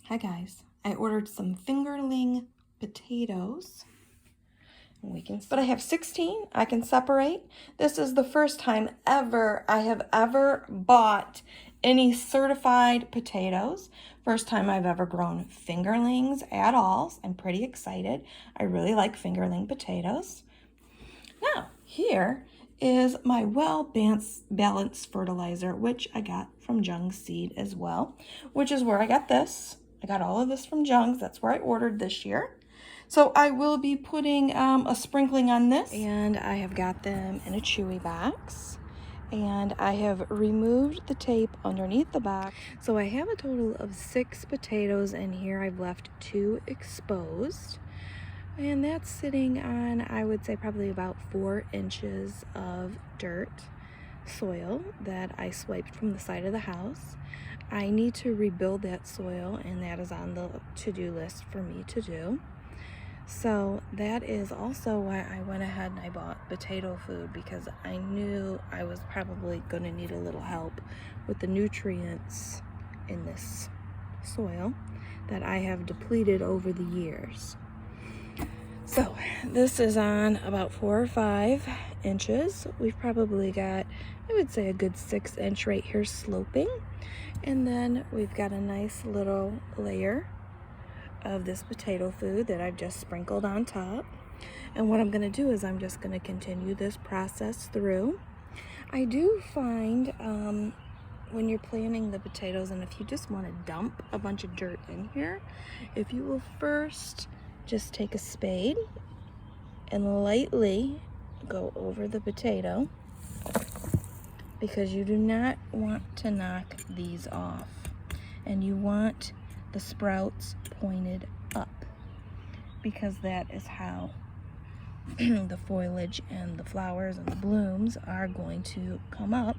Hi guys, I ordered some Fingerling potatoes. But I have 16 I can separate. This is the first time ever I have ever bought any certified potatoes. First time I've ever grown fingerlings at all. I'm pretty excited. I really like fingerling potatoes. Now, here is my well-balanced fertilizer, which I got from Jungs seed as well, which is where I got this. I got all of this from Jungs. That's where I ordered this year. So I will be putting a sprinkling on this. And I have got them in a chewy box. And I have removed the tape underneath the box. So I have a total of 6 potatoes in here. I've left 2 exposed. And that's sitting on, I would say, probably about 4 inches of dirt, soil that I swiped from the side of the house. I need to rebuild that soil, and that is on the to-do list for me to do. So that is also why I went ahead and I bought potato food, because I knew I was probably going to need a little help with the nutrients in this soil that I have depleted over the years. So this is on about 4 or 5 inches. We've probably got, I would say, a good 6 inch right here sloping. And then we've got a nice little layer of this potato food that I've just sprinkled on top. And what I'm going to do is I'm just going to continue this process through. I do find when you're planting the potatoes, and if you just want to dump a bunch of dirt in here, if you will first just take a spade and lightly go over the potato, because you do not want to knock these off, and you want the sprouts pointed up, because that is how the foliage and the flowers and the blooms are going to come up.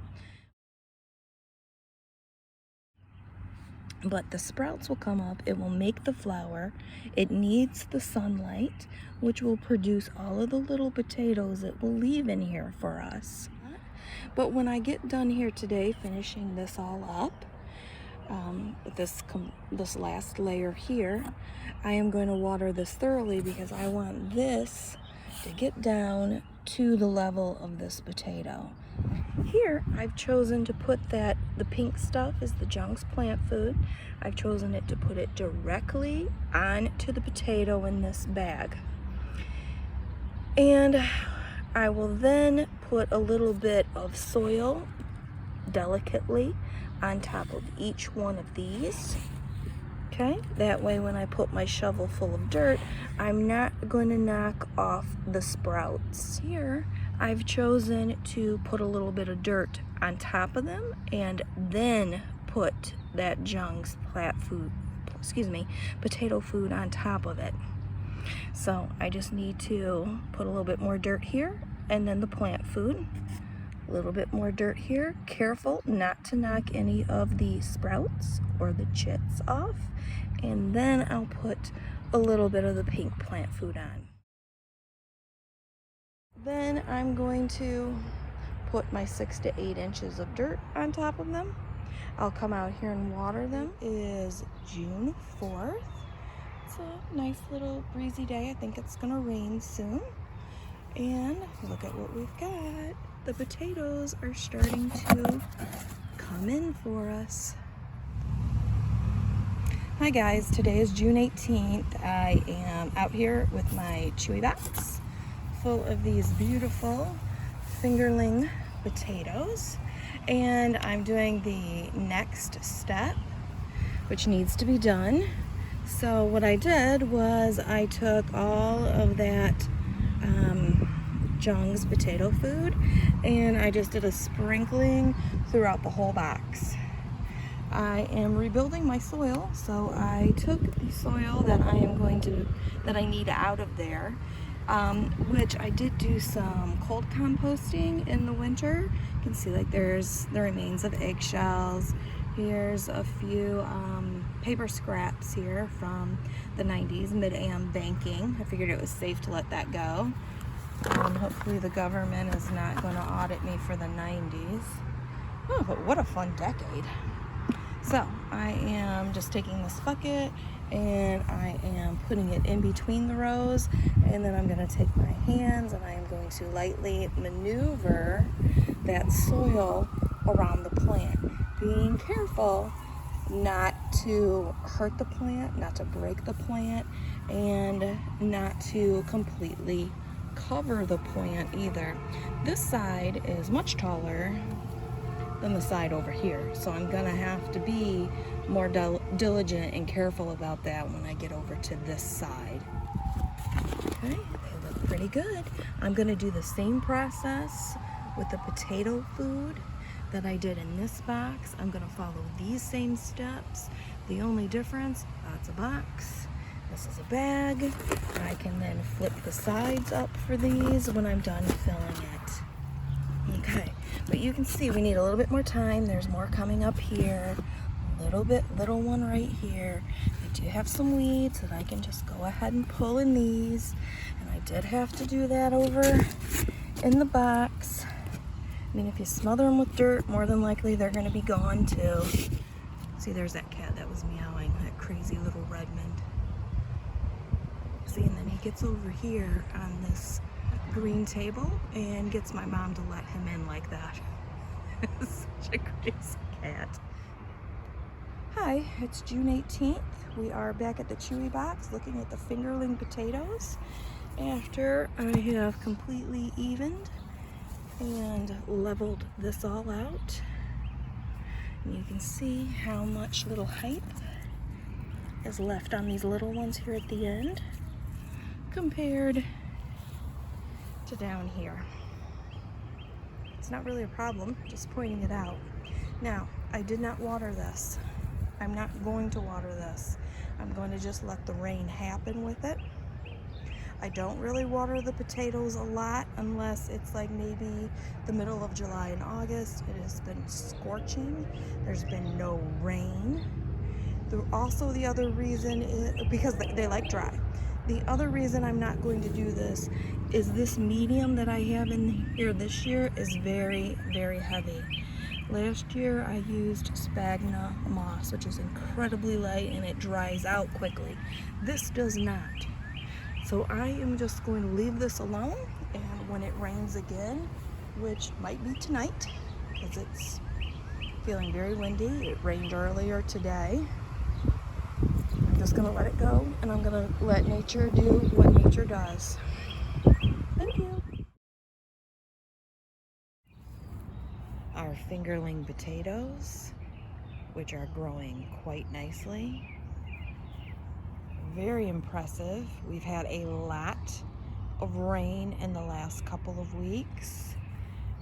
But the sprouts will come up, it will make the flower, it needs the sunlight, which will produce all of the little potatoes it will leave in here for us. But when I get done here today finishing this all up, this last layer here, I am going to water this thoroughly, because I want this to get down to the level of this potato. Here I've chosen to put the pink stuff is the Jungs plant food. I've chosen it to put it directly onto the potato in this bag. And I will then put a little bit of soil delicately on top of each one of these. Okay, that way when I put my shovel full of dirt, I'm not going to knock off the sprouts. Here, I've chosen to put a little bit of dirt on top of them and then put that Jungs potato food on top of it. So I just need to put a little bit more dirt here, and then the plant food. A little bit more dirt here. Careful not to knock any of the sprouts or the chits off. And then I'll put a little bit of the pink plant food on. Then I'm going to put my 6 to 8 inches of dirt on top of them. I'll come out here and water them. It is June 4th. It's a nice little breezy day. I think it's gonna rain soon. And look at what we've got. The potatoes are starting to come in for us. Hi guys, today is June 18th. I am out here with my chewy box full of these beautiful fingerling potatoes, and I'm doing the next step, which needs to be done. So what I did was I took all of that Jungs potato food and I just did a sprinkling throughout the whole box. I am rebuilding my soil, so I took the soil that I need out of there, which I did do some cold composting in the winter. You can see like there's the remains of eggshells. Here's a few paper scraps here from the 90s mid-am banking. I figured it was safe to let that go. Hopefully the government is not going to audit me for the 90s. Oh, but what a fun decade. So I am just taking this bucket and I am putting it in between the rows, and then I'm going to take my hands and I am going to lightly maneuver that soil around the plant, being careful not to hurt the plant, not to break the plant, and not to completely cover the plant either. This side is much taller than the side over here, so I'm gonna have to be more diligent and careful about that when I get over to this side. Okay, they look pretty good. I'm gonna do the same process with the potato food that I did in this box. I'm gonna follow these same steps. The only difference, that's a box, this is a bag. I can then flip the sides up for these when I'm done filling it. Okay, but you can see we need a little bit more time. There's more coming up here. Little one right here. I do have some weeds that I can just go ahead and pull in these. And I did have to do that over in the box. I mean, if you smother them with dirt, more than likely they're gonna be gone too. See, there's that cat that was meowing, that crazy little Redmond. See, and then he gets over here on this green table and gets my mom to let him in like that. Such a crazy cat. Hi, it's June 18th. We are back at the Chewy box looking at the Fingerling potatoes after I have completely evened and leveled this all out. And you can see how much little height is left on these little ones here at the end compared to down here. It's not really a problem, just pointing it out. Now, I did not water this. I'm not going to water this. I'm going to just let the rain happen with it. I don't really water the potatoes a lot unless it's like maybe the middle of July and August. It has been scorching. There's been no rain. Also, the other reason is because they like dry. The other reason I'm not going to do this is this medium that I have in here this year is very, very heavy. Last year I used sphagnum moss, which is incredibly light and it dries out quickly. This does not. So I am just going to leave this alone, and when it rains again, which might be tonight, because it's feeling very windy. It rained earlier today. I'm just gonna let it go, and I'm gonna let nature do what nature does. Thank you. Our fingerling potatoes, which are growing quite nicely. Very impressive. We've had a lot of rain in the last couple of weeks,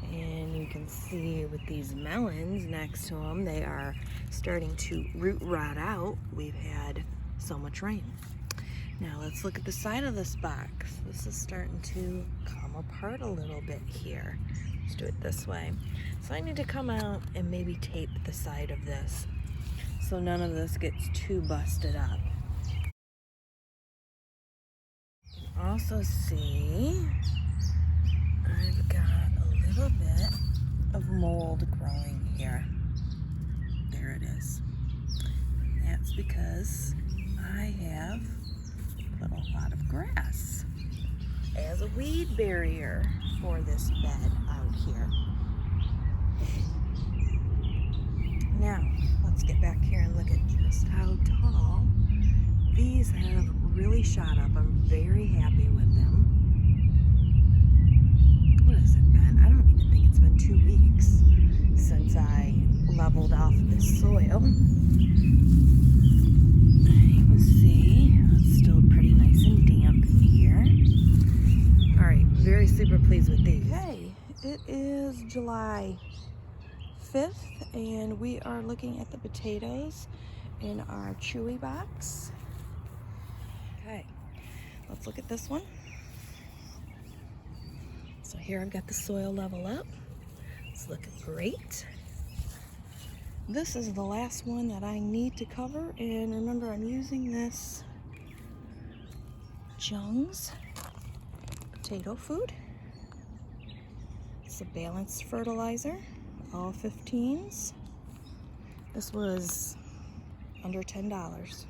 and you can see with these melons next to them, they are starting to root rot out. We've had so much rain. Now let's look at the side of this box. This is starting to come apart a little bit here. Let's do it this way. So I need to come out and maybe tape the side of this so none of this gets too busted up. Also see I've got a little bit of mold growing here. There it is. That's because I have put a lot of grass as a weed barrier for this bed out here. Now let's get back here and look at just how tall these have really shot up. I'm very happy with them. What has it been? I don't even think it's been 2 weeks since I leveled off this soil. You can see it's still pretty nice and damp in here. All right, very super pleased with these. Hey, it is July 5th, and we are looking at the potatoes in our Chewy box. Okay, let's look at this one. So here I've got the soil level up. It's looking great. This is the last one that I need to cover, and remember I'm using this Jungs potato food. It's a balanced fertilizer, all 15s. This was under $10.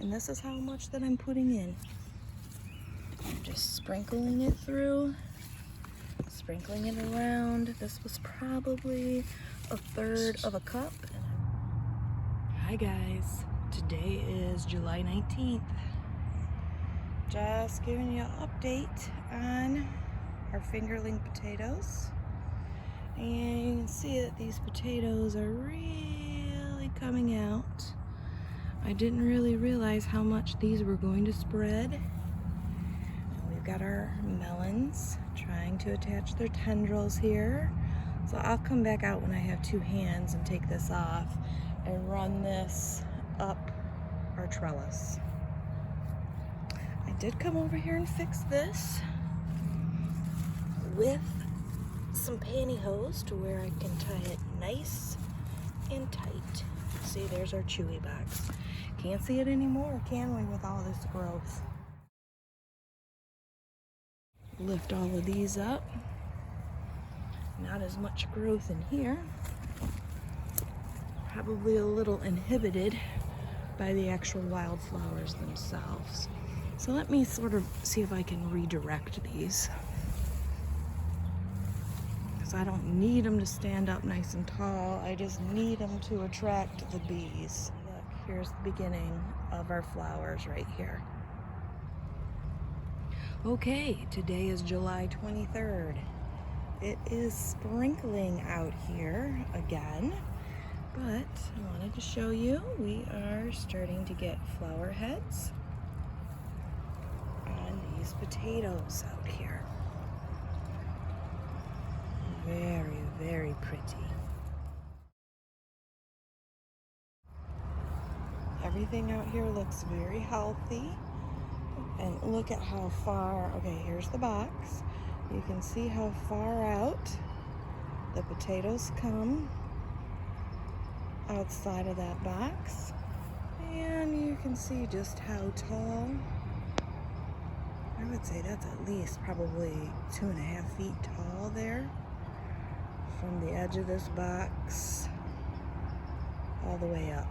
And this is how much that I'm putting in. I'm just sprinkling it through, sprinkling it around. This was probably 1/3 of a cup. Hi guys, today is July 19th. Just giving you an update on our fingerling potatoes. And you can see that these potatoes are really coming out. I didn't really realize how much these were going to spread. And we've got our melons trying to attach their tendrils here. So I'll come back out when I have 2 hands and take this off and run this up our trellis. I did come over here and fix this with some pantyhose to where I can tie it nice and tight. See, there's our chewy box. Can't see it anymore, can we, with all this growth? Lift all of these up. Not as much growth in here. Probably a little inhibited by the actual wildflowers themselves. So let me sort of see if I can redirect these. Because I don't need them to stand up nice and tall. I just need them to attract the bees. Look, here's the beginning of our flowers right here. Okay, today is July 23rd. It is sprinkling out here again, but I wanted to show you we are starting to get flower heads on these potatoes out here. Very, very pretty. Everything out here looks very healthy. And look at how far, okay, here's the box. You can see how far out the potatoes come outside of that box. And you can see just how tall. I would say that's at least probably 2.5 feet tall there. From the edge of this box all the way up.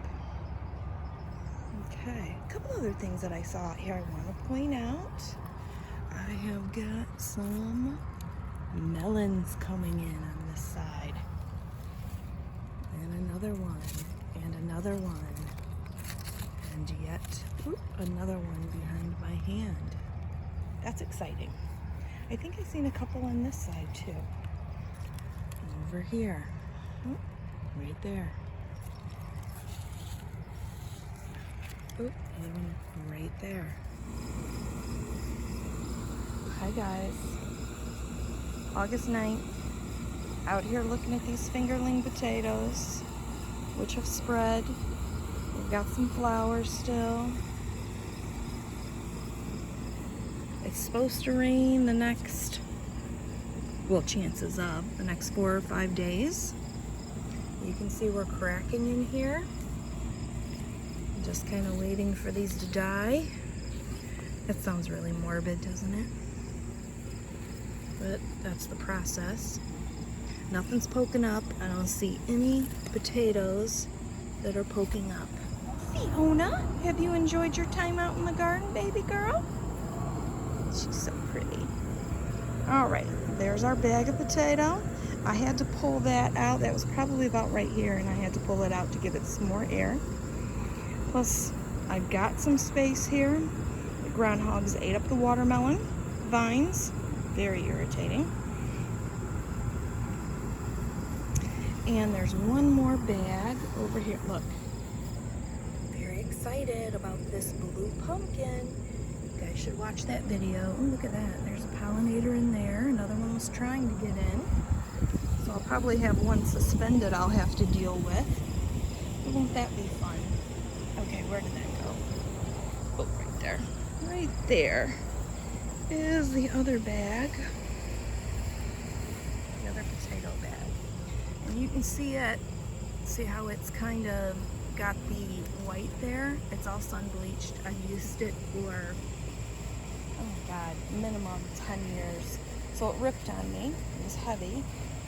Okay, a couple other things that I saw here I want to point out. I have got some melons coming in on this side. And another one, and another one. And yet, another one behind my hand. That's exciting. I think I've seen a couple on this side too. Over here, right there. Another one right there. Hi guys, August 9th, out here looking at these fingerling potatoes, which have spread. We've got some flowers still. It's supposed to rain the next, well, chances of, the next 4 or 5 days. You can see we're cracking in here. Just kind of waiting for these to die. That sounds really morbid, doesn't it? But that's the process. Nothing's poking up. I don't see any potatoes that are poking up. Fiona, have you enjoyed your time out in the garden, baby girl? She's so pretty. All right, there's our bag of potato. I had to pull that out. That was probably about right here, and I had to pull it out to give it some more air. Plus, I've got some space here. The groundhogs ate up the watermelon vines. Very irritating. And there's one more bag over here. Look, very excited about this blue pumpkin. You guys should watch that video. Oh, look at that. There's a pollinator in there. Another one was trying to get in. So I'll probably have one suspended I'll have to deal with. But won't that be fun? Okay, where did that go? Oh, right there. Right there is the other bag. The other potato bag. And you can see it. See how it's kind of got the white there? It's all sun bleached. I used it for, oh my God, minimum 10 years. So it ripped on me. It was heavy.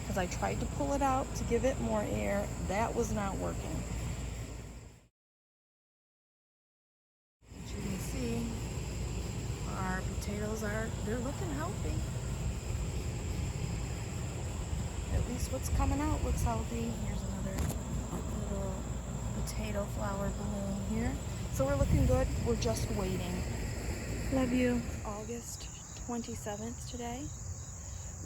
because I tried to pull it out to give it more air. That was not working. As you can see, our potatoes they're looking healthy. At least what's coming out looks healthy. Here's another little potato flower bloom here. So we're looking good. We're just waiting. Love you. August 27th today.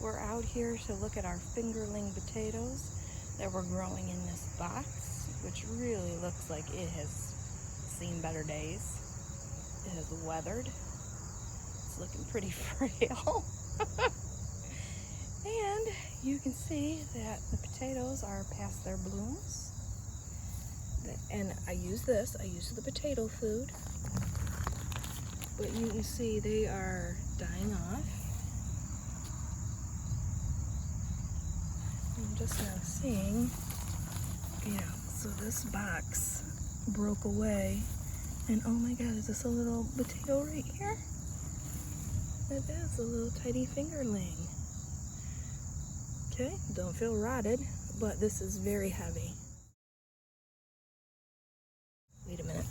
We're out here to look at our fingerling potatoes that we're growing in this box, which really looks like it has seen better days. It has weathered. It's looking pretty frail. And you can see that the potatoes are past their blooms. And I use the potato food. But you can see they are dying off. I'm just now seeing, so this box broke away. And oh my God, is this a little potato right here? It is a little tiny fingerling. Okay, don't feel rotted, but this is very heavy. Wait a minute.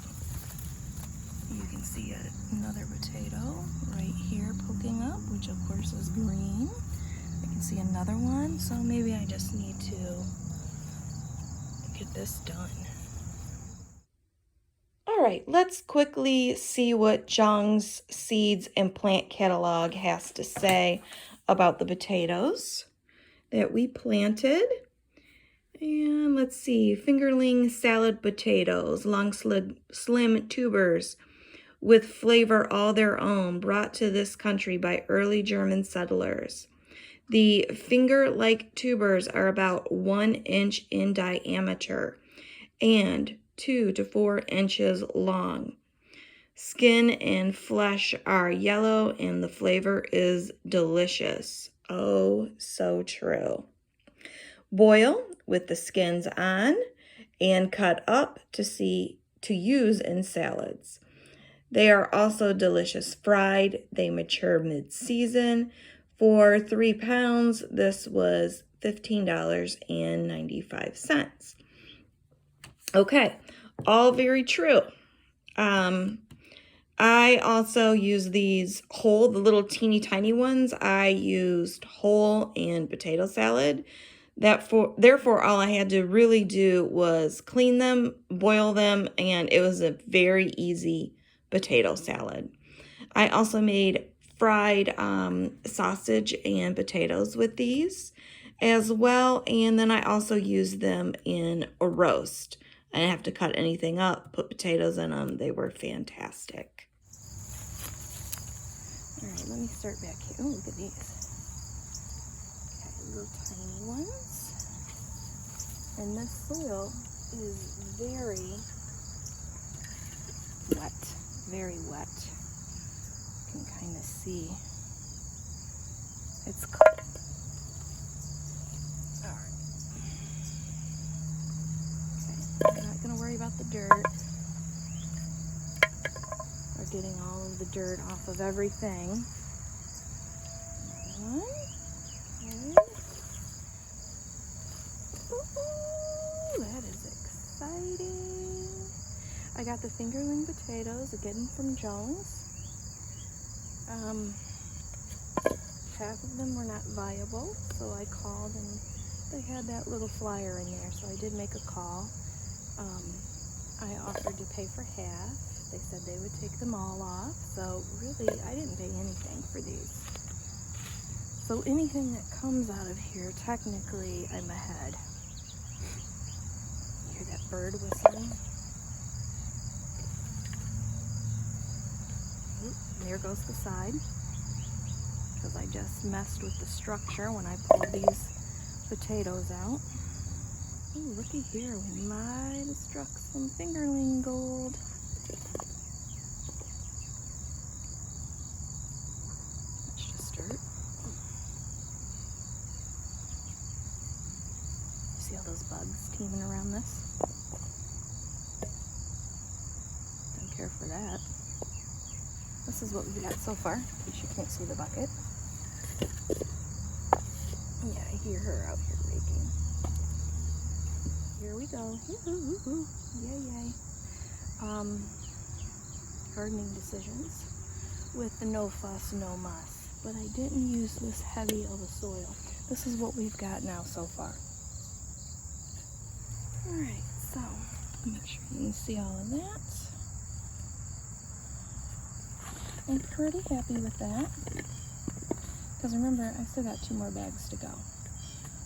You can see another potato right here poking up, which of course is green. I can see another one, so maybe I just need to get this done. All right, let's quickly see what Jungs Seeds and Plant Catalog has to say about the potatoes that we planted. And let's see, fingerling salad potatoes, long slim tubers with flavor all their own, brought to this country by early German settlers. The finger-like tubers are about 1 inch in diameter and 2 to 4 inches long. Skin and flesh are yellow and the flavor is delicious. Oh, so true. Boil with the skins on and cut up to use in salads. They are also delicious fried. They mature mid-season. For 3 pounds, this was $15.95. Okay, all very true. I also use these whole, the little teeny tiny ones. I used whole in potato salad. Therefore, all I had to really do was clean them, boil them, and it was a very easy potato salad. I also made fried sausage and potatoes with these as well, and then I also used them in a roast. I didn't have to cut anything up, put potatoes in them. They were fantastic. All right, let me start back here. Oh, look at these. Okay, little tiny ones. And this soil is very wet, very wet. You can kind of see it's cold. All right. Okay, I'm not going to worry about the dirt. We're getting all of the dirt off of everything. One. Okay. Ooh, that is exciting. I got the fingerling potatoes again from Jungs. Half of them were not viable, so I called and they had that little flyer in there, so I did make a call. I offered to pay for half. They said they would take them all off, so really I didn't pay anything for these. So anything that comes out of here, technically I'm ahead. You hear that bird whistling? There goes the side, because I just messed with the structure when I pulled these potatoes out. Ooh, looky here, we might have struck some fingerling gold. That's just dirt. See all those bugs teeming around this? Don't care for that. This is what we've got so far, in case you can't see the bucket. Yeah, I hear her out here Here we go. Yay, yay. Gardening decisions with the no fuss, no muss. But I didn't use this heavy of a soil. This is what we've got now so far. Alright, so make sure you can see all of that. I'm pretty happy with that. Because remember, I still got 2 more bags to go.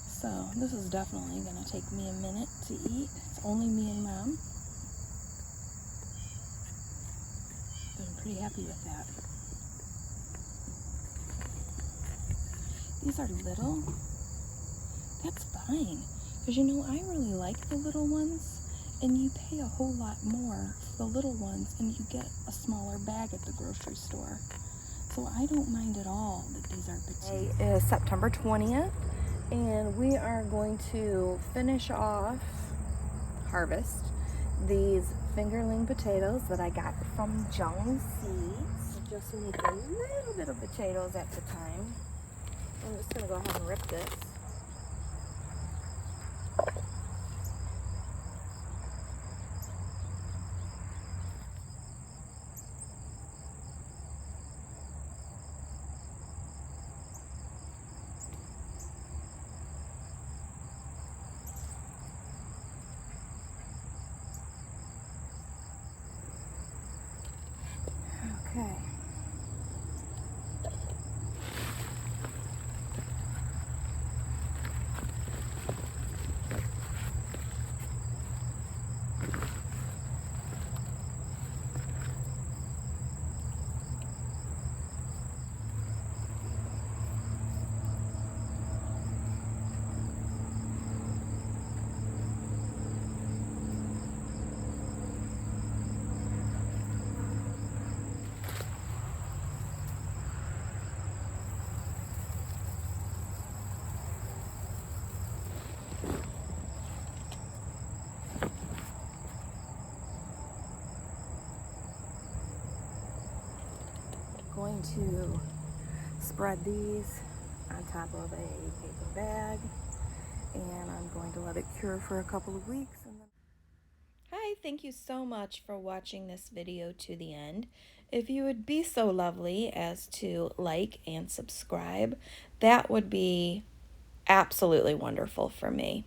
So this is definitely going to take me a minute to eat. It's only me and Mom. But I'm pretty happy with that. These are little. That's fine. Because you know, I really like the little ones. And you pay a whole lot more for the little ones and you get a smaller bag at the grocery store. So I don't mind at all that these are petite. Today is September 20th. And we are going to finish off, harvest, these fingerling potatoes that I got from Jungs seeds. I just need a little bit of potatoes at the time. I'm just going to go ahead and rip this. Okay. Going to spread these on top of a paper bag, and I'm going to let it cure for a couple of weeks. And then... Hi, thank you so much for watching this video to the end. If you would be so lovely as to like and subscribe, that would be absolutely wonderful for me.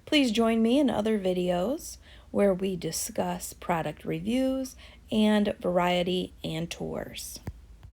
Please join me in other videos where we discuss product reviews and variety and tours.